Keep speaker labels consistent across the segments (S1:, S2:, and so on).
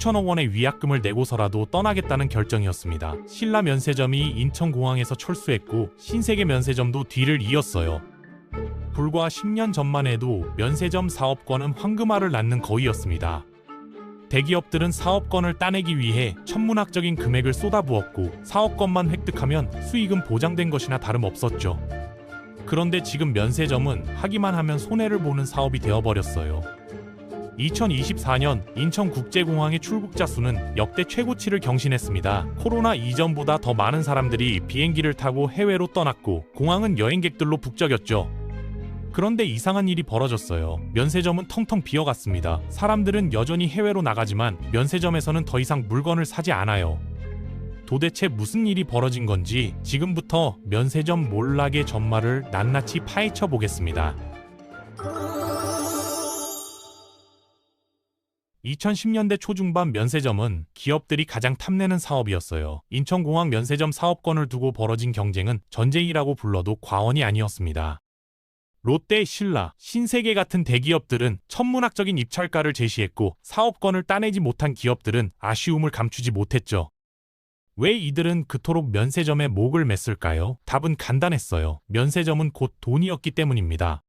S1: 수천억 원의 위약금을 내고서라도 떠나겠다는 결정이었습니다. 신라 면세점이 인천공항에서 철수했고 신세계 면세점도 뒤를 이었어요. 불과 10년 전만 해도 면세점 사업권은 황금알을 낳는 거위였습니다. 대기업들은 사업권을 따내기 위해 천문학적인 금액을 쏟아부었고 사업권만 획득하면 수익은 보장된 것이나 다름없었죠. 그런데 지금 면세점은 하기만 하면 손해를 보는 사업이 되어버렸어요. 2024년 인천국제공항의 출국자 수는 역대 최고치를 경신했습니다. 코로나 이전보다 더 많은 사람들이 비행기를 타고 해외로 떠났고 공항은 여행객들로 북적였죠. 그런데 이상한 일이 벌어졌어요. 면세점은 텅텅 비어갔습니다. 사람들은 여전히 해외로 나가지만 면세점에서는 더 이상 물건을 사지 않아요. 도대체 무슨 일이 벌어진 건지 지금부터 면세점 몰락의 전말을 낱낱이 파헤쳐 보겠습니다. 2010년대 초중반 면세점은 기업들이 가장 탐내는 사업이었어요. 인천공항 면세점 사업권을 두고 벌어진 경쟁은 전쟁이라고 불러도 과언이 아니었습니다. 롯데, 신라, 신세계 같은 대기업들은 천문학적인 입찰가를 제시했고 사업권을 따내지 못한 기업들은 아쉬움을 감추지 못했죠. 왜 이들은 그토록 면세점에 목을 맸을까요? 답은 간단했어요. 면세점은 곧 돈이었기 때문입니다.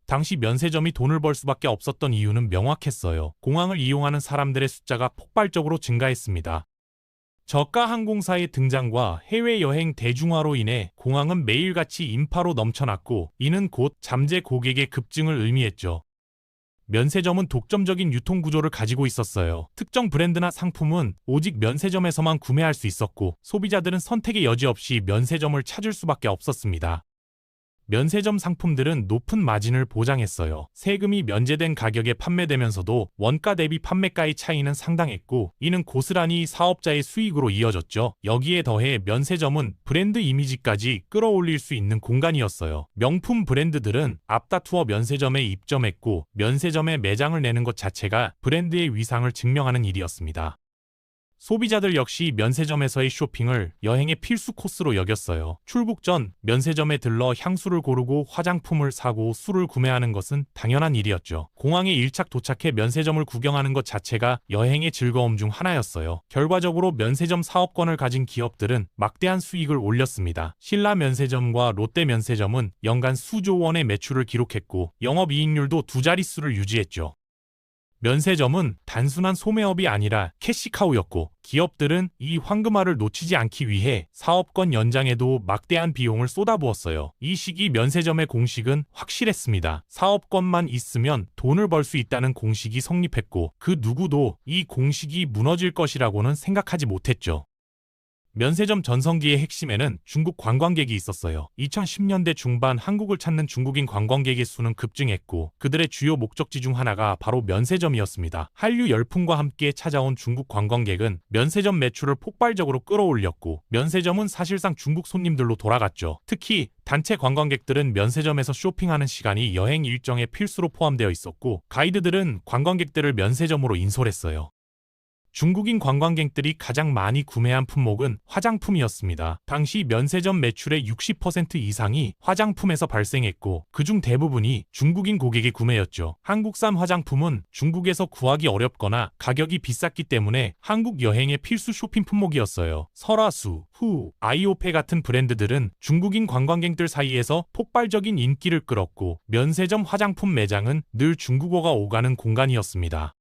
S1: 당시 면세점이 돈을 벌 수밖에 없었던 이유는 명확했어요. 공항을 이용하는 사람들의 숫자가 폭발적으로 증가했습니다. 저가 항공사의 등장과 해외여행 대중화로 인해 공항은 매일같이 인파로 넘쳐났고 이는 곧 잠재 고객의 급증을 의미했죠. 면세점은 독점적인 유통구조를 가지고 있었어요. 특정 브랜드나 상품은 오직 면세점에서만 구매할 수 있었고 소비자들은 선택의 여지 없이 면세점을 찾을 수밖에 없었습니다. 면세점 상품들은 높은 마진을 보장했어요. 세금이 면제된 가격에 판매되면서도 원가 대비 판매가의 차이는 상당했고 이는 고스란히 사업자의 수익으로 이어졌죠. 여기에 더해 면세점은 브랜드 이미지까지 끌어올릴 수 있는 공간이었어요. 명품 브랜드들은 앞다투어 면세점에 입점했고 면세점에 매장을 내는 것 자체가 브랜드의 위상을 증명하는 일이었습니다. 소비자들 역시 면세점에서의 쇼핑을 여행의 필수 코스로 여겼어요. 출국 전 면세점에 들러 향수를 고르고 화장품을 사고 술을 구매하는 것은 당연한 일이었죠. 공항에 일착 도착해 면세점을 구경하는 것 자체가 여행의 즐거움 중 하나였어요. 결과적으로 면세점 사업권을 가진 기업들은 막대한 수익을 올렸습니다. 신라 면세점과 롯데 면세점은 연간 수조 원의 매출을 기록했고 영업이익률도 두 자릿수를 유지했죠. 면세점은 단순한 소매업이 아니라 캐시카우였고 기업들은 이 황금알을 놓치지 않기 위해 사업권 연장에도 막대한 비용을 쏟아부었어요. 이 시기 면세점의 공식은 확실했습니다. 사업권만 있으면 돈을 벌 수 있다는 공식이 성립했고 그 누구도 이 공식이 무너질 것이라고는 생각하지 못했죠. 면세점 전성기의 핵심에는 중국 관광객이 있었어요. 2010년대 중반 한국을 찾는 중국인 관광객의 수는 급증했고 그들의 주요 목적지 중 하나가 바로 면세점이었습니다. 한류 열풍과 함께 찾아온 중국 관광객은 면세점 매출을 폭발적으로 끌어올렸고 면세점은 사실상 중국 손님들로 돌아갔죠. 특히 단체 관광객들은 면세점에서 쇼핑하는 시간이 여행 일정에 필수로 포함되어 있었고 가이드들은 관광객들을 면세점으로 인솔했어요. 중국인 관광객들이 가장 많이 구매한 품목은 화장품이었습니다. 당시 면세점 매출의 60% 이상이 화장품에서 발생했고 그중 대부분이 중국인 고객의 구매였죠. 한국산 화장품은 중국에서 구하기 어렵거나 가격이 비쌌기 때문에 한국 여행의 필수 쇼핑 품목이었어요. 설화수, 후, 아이오페 같은 브랜드들은 중국인 관광객들 사이에서 폭발적인 인기를 끌었고 면세점 화장품 매장은 늘 중국어가 오가는 공간이었습니다.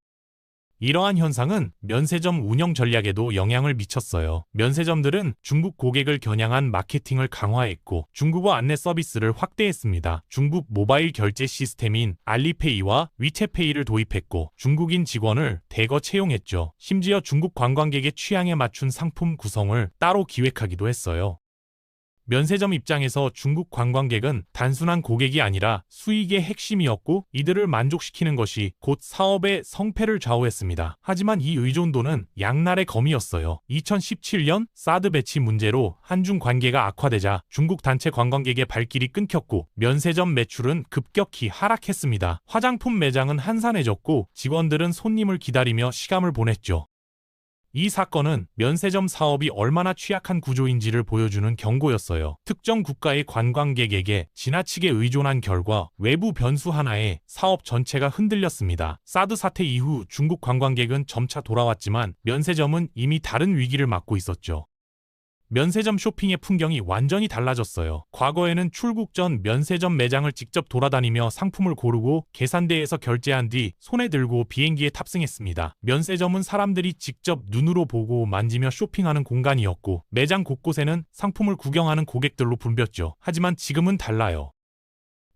S1: 이러한 현상은 면세점 운영 전략에도 영향을 미쳤어요. 면세점들은 중국 고객을 겨냥한 마케팅을 강화했고 중국어 안내 서비스를 확대했습니다. 중국 모바일 결제 시스템인 알리페이와 위챗페이를 도입했고 중국인 직원을 대거 채용했죠. 심지어 중국 관광객의 취향에 맞춘 상품 구성을 따로 기획하기도 했어요. 면세점 입장에서 중국 관광객은 단순한 고객이 아니라 수익의 핵심이었고 이들을 만족시키는 것이 곧 사업의 성패를 좌우했습니다. 하지만 이 의존도는 양날의 검이었어요. 2017년 사드 배치 문제로 한중 관계가 악화되자 중국 단체 관광객의 발길이 끊겼고 면세점 매출은 급격히 하락했습니다. 화장품 매장은 한산해졌고 직원들은 손님을 기다리며 시간을 보냈죠. 이 사건은 면세점 사업이 얼마나 취약한 구조인지를 보여주는 경고였어요. 특정 국가의 관광객에게 지나치게 의존한 결과 외부 변수 하나에 사업 전체가 흔들렸습니다. 사드 사태 이후 중국 관광객은 점차 돌아왔지만 면세점은 이미 다른 위기를 맞고 있었죠. 면세점 쇼핑의 풍경이 완전히 달라졌어요. 과거에는 출국 전 면세점 매장을 직접 돌아다니며 상품을 고르고 계산대에서 결제한 뒤 손에 들고 비행기에 탑승했습니다. 면세점은 사람들이 직접 눈으로 보고 만지며 쇼핑하는 공간이었고 매장 곳곳에는 상품을 구경하는 고객들로 붐볐죠. 하지만 지금은 달라요.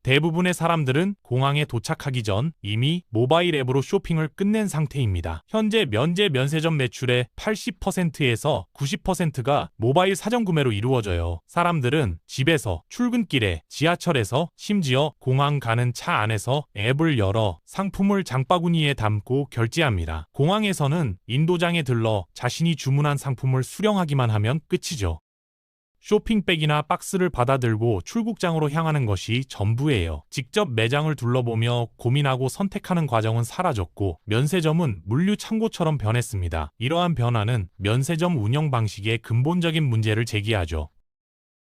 S1: 대부분의 사람들은 공항에 도착하기 전 이미 모바일 앱으로 쇼핑을 끝낸 상태입니다. 현재 면세점 매출의 80%에서 90%가 모바일 사전 구매로 이루어져요. 사람들은 집에서, 출근길에, 지하철에서, 심지어 공항 가는 차 안에서 앱을 열어 상품을 장바구니에 담고 결제합니다. 공항에서는 인도장에 들러 자신이 주문한 상품을 수령하기만 하면 끝이죠. 쇼핑백이나 박스를 받아들고 출국장으로 향하는 것이 전부예요. 직접 매장을 둘러보며 고민하고 선택하는 과정은 사라졌고 면세점은 물류 창고처럼 변했습니다. 이러한 변화는 면세점 운영 방식의 근본적인 문제를 제기하죠.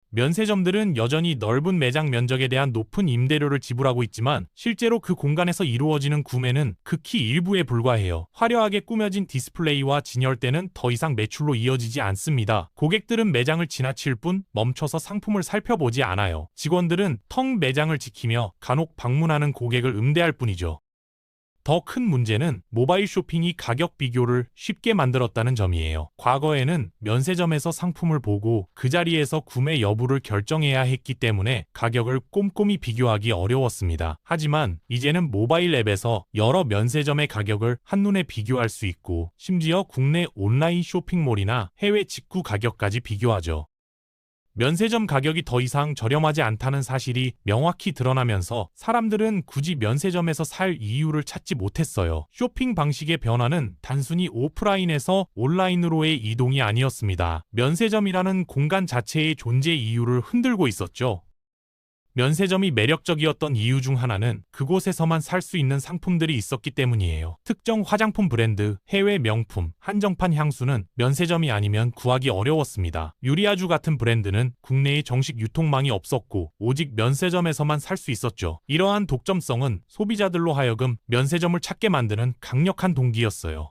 S1: 면세점들은 여전히 넓은 매장 면적에 대한 높은 임대료를 지불하고 있지만 실제로 그 공간에서 이루어지는 구매는 극히 일부에 불과해요. 화려하게 꾸며진 디스플레이와 진열대는 더 이상 매출로 이어지지 않습니다. 고객들은 매장을 지나칠 뿐 멈춰서 상품을 살펴보지 않아요. 직원들은 텅 매장을 지키며 간혹 방문하는 고객을 응대할 뿐이죠. 더 큰 문제는 모바일 쇼핑이 가격 비교를 쉽게 만들었다는 점이에요. 과거에는 면세점에서 상품을 보고 그 자리에서 구매 여부를 결정해야 했기 때문에 가격을 꼼꼼히 비교하기 어려웠습니다. 하지만 이제는 모바일 앱에서 여러 면세점의 가격을 한눈에 비교할 수 있고 심지어 국내 온라인 쇼핑몰이나 해외 직구 가격까지 비교하죠. 면세점 가격이 더 이상 저렴하지 않다는 사실이 명확히 드러나면서 사람들은 굳이 면세점에서 살 이유를 찾지 못했어요. 쇼핑 방식의 변화는 단순히 오프라인에서 온라인으로의 이동이 아니었습니다. 면세점이라는 공간 자체의 존재 이유를 흔들고 있었죠. 면세점이 매력적이었던 이유 중 하나는 그곳에서만 살 수 있는 상품들이 있었기 때문이에요. 특정 화장품 브랜드, 해외 명품, 한정판 향수는 면세점이 아니면 구하기 어려웠습니다. 유리아주 같은 브랜드는 국내에 정식 유통망이 없었고 오직 면세점에서만 살 수 있었죠. 이러한 독점성은 소비자들로 하여금 면세점을 찾게 만드는 강력한 동기였어요.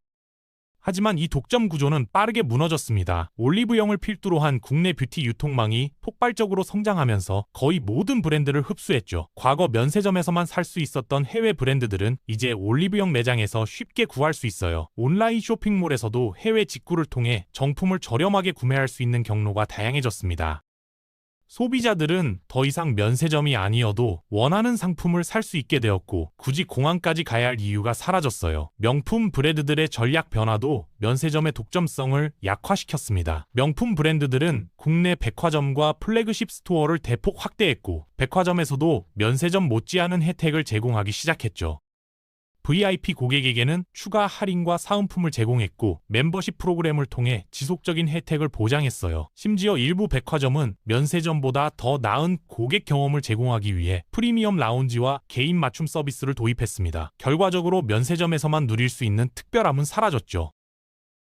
S1: 하지만 이 독점 구조는 빠르게 무너졌습니다. 올리브영을 필두로 한 국내 뷰티 유통망이 폭발적으로 성장하면서 거의 모든 브랜드를 흡수했죠. 과거 면세점에서만 살 수 있었던 해외 브랜드들은 이제 올리브영 매장에서 쉽게 구할 수 있어요. 온라인 쇼핑몰에서도 해외 직구를 통해 정품을 저렴하게 구매할 수 있는 경로가 다양해졌습니다. 소비자들은 더 이상 면세점이 아니어도 원하는 상품을 살 수 있게 되었고 굳이 공항까지 가야 할 이유가 사라졌어요. 명품 브랜드들의 전략 변화도 면세점의 독점성을 약화시켰습니다. 명품 브랜드들은 국내 백화점과 플래그십 스토어를 대폭 확대했고 백화점에서도 면세점 못지않은 혜택을 제공하기 시작했죠. VIP 고객에게는 추가 할인과 사은품을 제공했고 멤버십 프로그램을 통해 지속적인 혜택을 보장했어요. 심지어 일부 백화점은 면세점보다 더 나은 고객 경험을 제공하기 위해 프리미엄 라운지와 개인 맞춤 서비스를 도입했습니다. 결과적으로 면세점에서만 누릴 수 있는 특별함은 사라졌죠.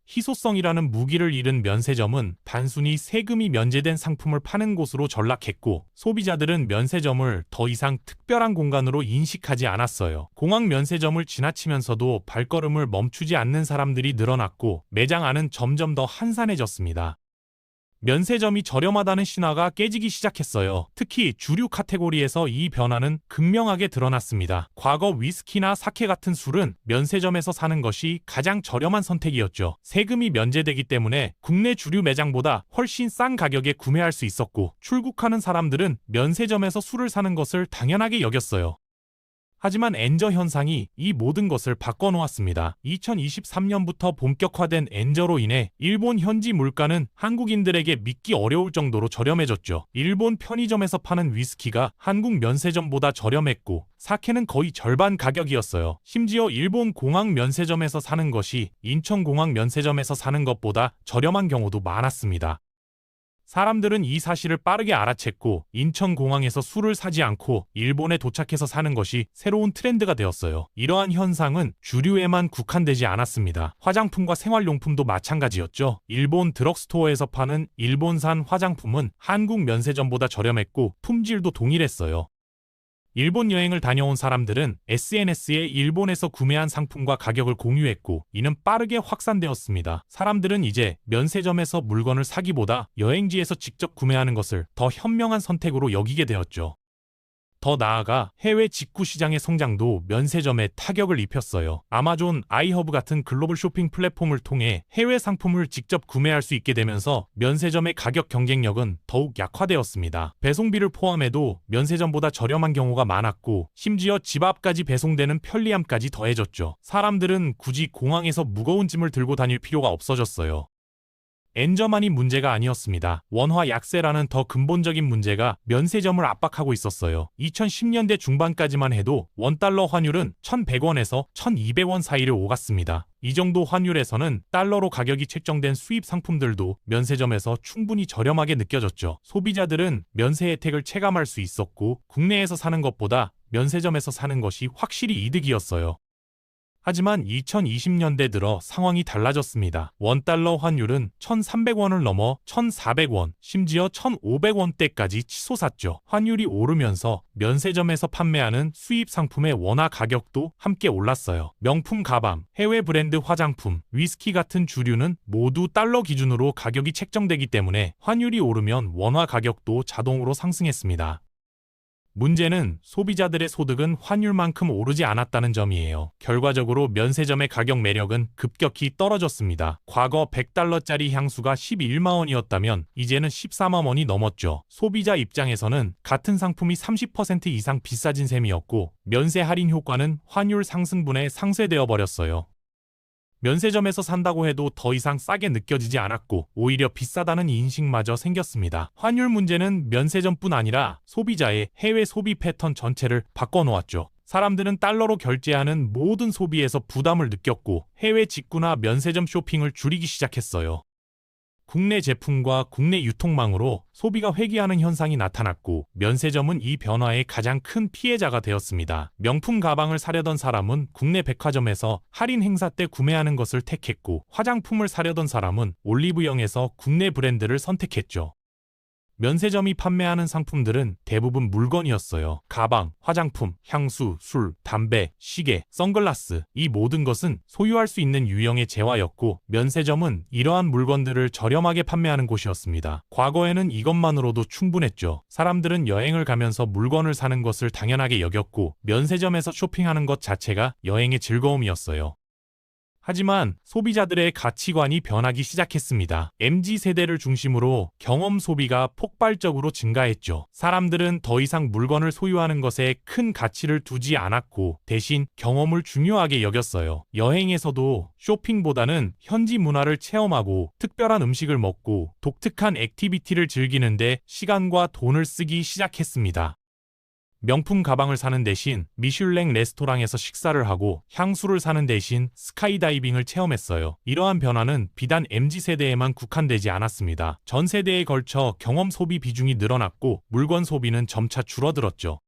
S1: 희소성이라는 무기를 잃은 면세점은 단순히 세금이 면제된 상품을 파는 곳으로 전락했고 소비자들은 면세점을 더 이상 특별한 공간으로 인식하지 않았어요. 공항 면세점을 지나치면서도 발걸음을 멈추지 않는 사람들이 늘어났고 매장 안은 점점 더 한산해졌습니다. 면세점이 저렴하다는 신화가 깨지기 시작했어요. 특히 주류 카테고리에서 이 변화는 극명하게 드러났습니다. 과거 위스키나 사케 같은 술은 면세점에서 사는 것이 가장 저렴한 선택이었죠. 세금이 면제되기 때문에 국내 주류 매장보다 훨씬 싼 가격에 구매할 수 있었고 출국하는 사람들은 면세점에서 술을 사는 것을 당연하게 여겼어요. 하지만 엔저 현상이 이 모든 것을 바꿔놓았습니다. 2023년부터 본격화된 엔저로 인해 일본 현지 물가는 한국인들에게 믿기 어려울 정도로 저렴해졌죠. 일본 편의점에서 파는 위스키가 한국 면세점보다 저렴했고 사케는 거의 절반 가격이었어요. 심지어 일본 공항 면세점에서 사는 것이 인천공항 면세점에서 사는 것보다 저렴한 경우도 많았습니다. 사람들은 이 사실을 빠르게 알아챘고 인천공항에서 술을 사지 않고 일본에 도착해서 사는 것이 새로운 트렌드가 되었어요. 이러한 현상은 주류에만 국한되지 않았습니다. 화장품과 생활용품도 마찬가지였죠. 일본 드럭스토어에서 파는 일본산 화장품은 한국 면세점보다 저렴했고 품질도 동일했어요. 일본 여행을 다녀온 사람들은 SNS에 일본에서 구매한 상품과 가격을 공유했고 이는 빠르게 확산되었습니다. 사람들은 이제 면세점에서 물건을 사기보다 여행지에서 직접 구매하는 것을 더 현명한 선택으로 여기게 되었죠. 더 나아가 해외 직구 시장의 성장도 면세점에 타격을 입혔어요. 아마존, 아이허브 같은 글로벌 쇼핑 플랫폼을 통해 해외 상품을 직접 구매할 수 있게 되면서 면세점의 가격 경쟁력은 더욱 약화되었습니다. 배송비를 포함해도 면세점보다 저렴한 경우가 많았고 심지어 집 앞까지 배송되는 편리함까지 더해졌죠. 사람들은 굳이 공항에서 무거운 짐을 들고 다닐 필요가 없어졌어요. 엔저만이 문제가 아니었습니다. 원화 약세라는 더 근본적인 문제가 면세점을 압박하고 있었어요. 2010년대 중반까지만 해도 원달러 환율은 1,100원에서 1,200원 사이를 오갔습니다. 이 정도 환율에서는 달러로 가격이 책정된 수입 상품들도 면세점에서 충분히 저렴하게 느껴졌죠. 소비자들은 면세 혜택을 체감할 수 있었고 국내에서 사는 것보다 면세점에서 사는 것이 확실히 이득이었어요. 하지만 2020년대 들어 상황이 달라졌습니다. 원달러 환율은 1,300원을 넘어 1,400원, 심지어 1,500원대까지 치솟았죠. 환율이 오르면서 면세점에서 판매하는 수입 상품의 원화 가격도 함께 올랐어요. 명품 가방, 해외 브랜드 화장품, 위스키 같은 주류는 모두 달러 기준으로 가격이 책정되기 때문에 환율이 오르면 원화 가격도 자동으로 상승했습니다. 문제는 소비자들의 소득은 환율만큼 오르지 않았다는 점이에요. 결과적으로 면세점의 가격 매력은 급격히 떨어졌습니다. 과거 100달러짜리 향수가 11만 원이었다면 이제는 14만 원이 넘었죠. 소비자 입장에서는 같은 상품이 30% 이상 비싸진 셈이었고 면세 할인 효과는 환율 상승분에 상쇄되어 버렸어요. 면세점에서 산다고 해도 더 이상 싸게 느껴지지 않았고 오히려 비싸다는 인식마저 생겼습니다. 환율 문제는 면세점뿐 아니라 소비자의 해외 소비 패턴 전체를 바꿔놓았죠. 사람들은 달러로 결제하는 모든 소비에서 부담을 느꼈고 해외 직구나 면세점 쇼핑을 줄이기 시작했어요. 국내 제품과 국내 유통망으로 소비가 회귀하는 현상이 나타났고 면세점은 이 변화의 가장 큰 피해자가 되었습니다. 명품 가방을 사려던 사람은 국내 백화점에서 할인 행사 때 구매하는 것을 택했고 화장품을 사려던 사람은 올리브영에서 국내 브랜드를 선택했죠. 면세점이 판매하는 상품들은 대부분 물건이었어요. 가방, 화장품, 향수, 술, 담배, 시계, 선글라스 이 모든 것은 소유할 수 있는 유형의 재화였고 면세점은 이러한 물건들을 저렴하게 판매하는 곳이었습니다. 과거에는 이것만으로도 충분했죠. 사람들은 여행을 가면서 물건을 사는 것을 당연하게 여겼고 면세점에서 쇼핑하는 것 자체가 여행의 즐거움이었어요. 하지만 소비자들의 가치관이 변하기 시작했습니다. MZ세대를 중심으로 경험 소비가 폭발적으로 증가했죠. 사람들은 더 이상 물건을 소유하는 것에 큰 가치를 두지 않았고 대신 경험을 중요하게 여겼어요. 여행에서도 쇼핑보다는 현지 문화를 체험하고 특별한 음식을 먹고 독특한 액티비티를 즐기는데 시간과 돈을 쓰기 시작했습니다. 명품 가방을 사는 대신 미슐랭 레스토랑에서 식사를 하고 향수를 사는 대신 스카이다이빙을 체험했어요. 이러한 변화는 비단 MZ세대에만 국한되지 않았습니다. 전 세대에 걸쳐 경험 소비 비중이 늘어났고 물건 소비는 점차 줄어들었죠.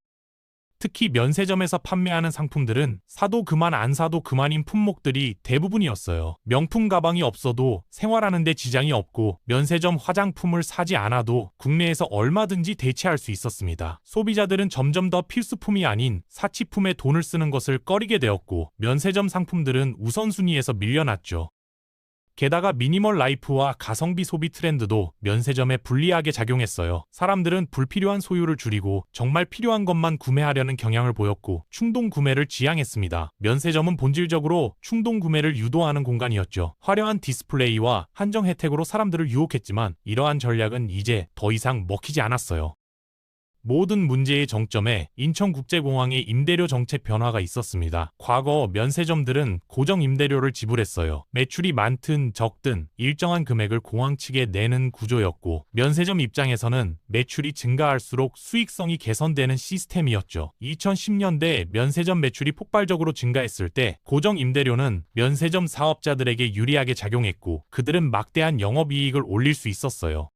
S1: 특히 면세점에서 판매하는 상품들은 사도 그만 안 사도 그만인 품목들이 대부분이었어요. 명품 가방이 없어도 생활하는 데 지장이 없고 면세점 화장품을 사지 않아도 국내에서 얼마든지 대체할 수 있었습니다. 소비자들은 점점 더 필수품이 아닌 사치품에 돈을 쓰는 것을 꺼리게 되었고 면세점 상품들은 우선순위에서 밀려났죠. 게다가 미니멀 라이프와 가성비 소비 트렌드도 면세점에 불리하게 작용했어요. 사람들은 불필요한 소유를 줄이고 정말 필요한 것만 구매하려는 경향을 보였고 충동 구매를 지향했습니다. 면세점은 본질적으로 충동 구매를 유도하는 공간이었죠. 화려한 디스플레이와 한정 혜택으로 사람들을 유혹했지만 이러한 전략은 이제 더 이상 먹히지 않았어요. 모든 문제의 정점에 인천국제공항의 임대료 정책 변화가 있었습니다. 과거 면세점들은 고정 임대료를 지불했어요. 매출이 많든 적든 일정한 금액을 공항 측에 내는 구조였고 면세점 입장에서는 매출이 증가할수록 수익성이 개선되는 시스템이었죠. 2010년대 면세점 매출이 폭발적으로 증가했을 때 고정 임대료는 면세점 사업자들에게 유리하게 작용했고 그들은 막대한 영업이익을 올릴 수 있었어요.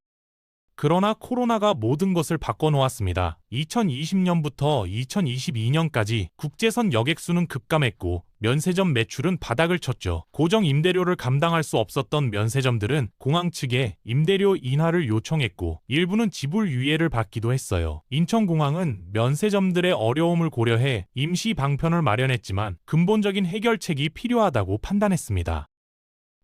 S1: 그러나 코로나가 모든 것을 바꿔놓았습니다. 2020년부터 2022년까지 국제선 여객수는 급감했고 면세점 매출은 바닥을 쳤죠. 고정 임대료를 감당할 수 없었던 면세점들은 공항 측에 임대료 인하를 요청했고 일부는 지불 유예를 받기도 했어요. 인천공항은 면세점들의 어려움을 고려해 임시 방편을 마련했지만 근본적인 해결책이 필요하다고 판단했습니다.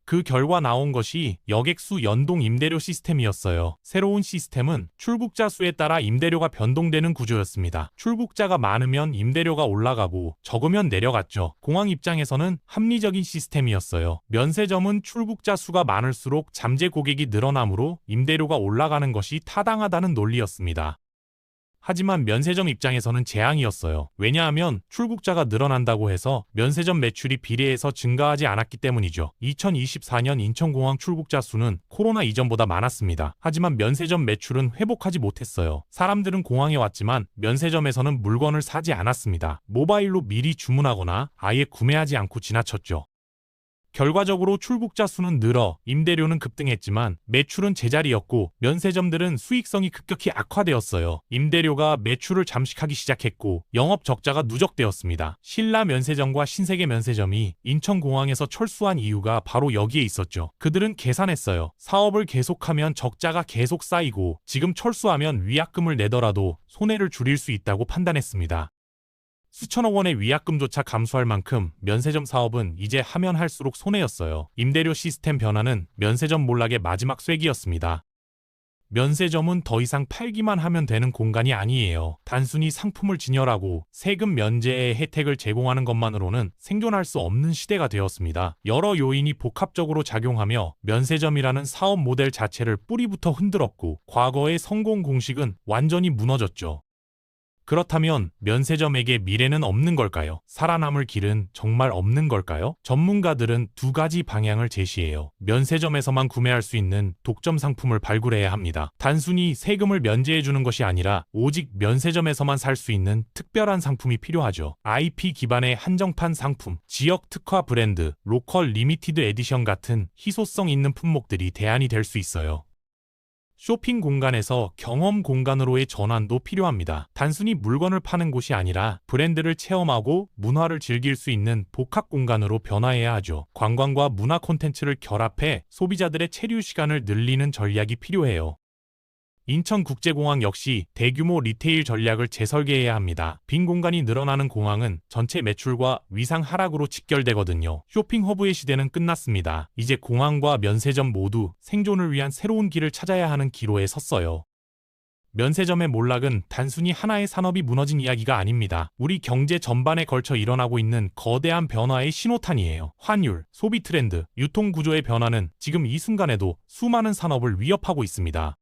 S1: 그 결과 나온 것이 여객수 연동 임대료 시스템이었어요. 새로운 시스템은 출국자 수에 따라 임대료가 변동되는 구조였습니다. 출국자가 많으면 임대료가 올라가고 적으면 내려갔죠. 공항 입장에서는 합리적인 시스템이었어요. 면세점은 출국자 수가 많을수록 잠재 고객이 늘어나므로 임대료가 올라가는 것이 타당하다는 논리였습니다. 하지만 면세점 입장에서는 재앙이었어요. 왜냐하면 출국자가 늘어난다고 해서 면세점 매출이 비례해서 증가하지 않았기 때문이죠. 2024년 인천공항 출국자 수는 코로나 이전보다 많았습니다. 하지만 면세점 매출은 회복하지 못했어요. 사람들은 공항에 왔지만 면세점에서는 물건을 사지 않았습니다. 모바일로 미리 주문하거나 아예 구매하지 않고 지나쳤죠. 결과적으로 출국자 수는 늘어 임대료는 급등했지만 매출은 제자리였고 면세점들은 수익성이 급격히 악화되었어요. 임대료가 매출을 잠식하기 시작했고 영업 적자가 누적되었습니다. 신라 면세점과 신세계 면세점이 인천공항에서 철수한 이유가 바로 여기에 있었죠. 그들은 계산했어요. 사업을 계속하면 적자가 계속 쌓이고 지금 철수하면 위약금을 내더라도 손해를 줄일 수 있다고 판단했습니다. 수천억 원의 위약금조차 감수할 만큼 면세점 사업은 이제 하면 할수록 손해였어요. 임대료 시스템 변화는 면세점 몰락의 마지막 쐐기였습니다. 면세점은 더 이상 팔기만 하면 되는 공간이 아니에요. 단순히 상품을 진열하고 세금 면제의 혜택을 제공하는 것만으로는 생존할 수 없는 시대가 되었습니다. 여러 요인이 복합적으로 작용하며 면세점이라는 사업 모델 자체를 뿌리부터 흔들었고 과거의 성공 공식은 완전히 무너졌죠. 그렇다면 면세점에게 미래는 없는 걸까요? 살아남을 길은 정말 없는 걸까요? 전문가들은 두 가지 방향을 제시해요. 면세점에서만 구매할 수 있는 독점 상품을 발굴해야 합니다. 단순히 세금을 면제해주는 것이 아니라 오직 면세점에서만 살 수 있는 특별한 상품이 필요하죠. IP 기반의 한정판 상품, 지역 특화 브랜드, 로컬 리미티드 에디션 같은 희소성 있는 품목들이 대안이 될 수 있어요. 쇼핑 공간에서 경험 공간으로의 전환도 필요합니다. 단순히 물건을 파는 곳이 아니라 브랜드를 체험하고 문화를 즐길 수 있는 복합 공간으로 변화해야 하죠. 관광과 문화 콘텐츠를 결합해 소비자들의 체류 시간을 늘리는 전략이 필요해요. 인천국제공항 역시 대규모 리테일 전략을 재설계해야 합니다. 빈 공간이 늘어나는 공항은 전체 매출과 위상 하락으로 직결되거든요. 쇼핑 허브의 시대는 끝났습니다. 이제 공항과 면세점 모두 생존을 위한 새로운 길을 찾아야 하는 기로에 섰어요. 면세점의 몰락은 단순히 하나의 산업이 무너진 이야기가 아닙니다. 우리 경제 전반에 걸쳐 일어나고 있는 거대한 변화의 신호탄이에요. 환율, 소비 트렌드, 유통 구조의 변화는 지금 이 순간에도 수많은 산업을 위협하고 있습니다.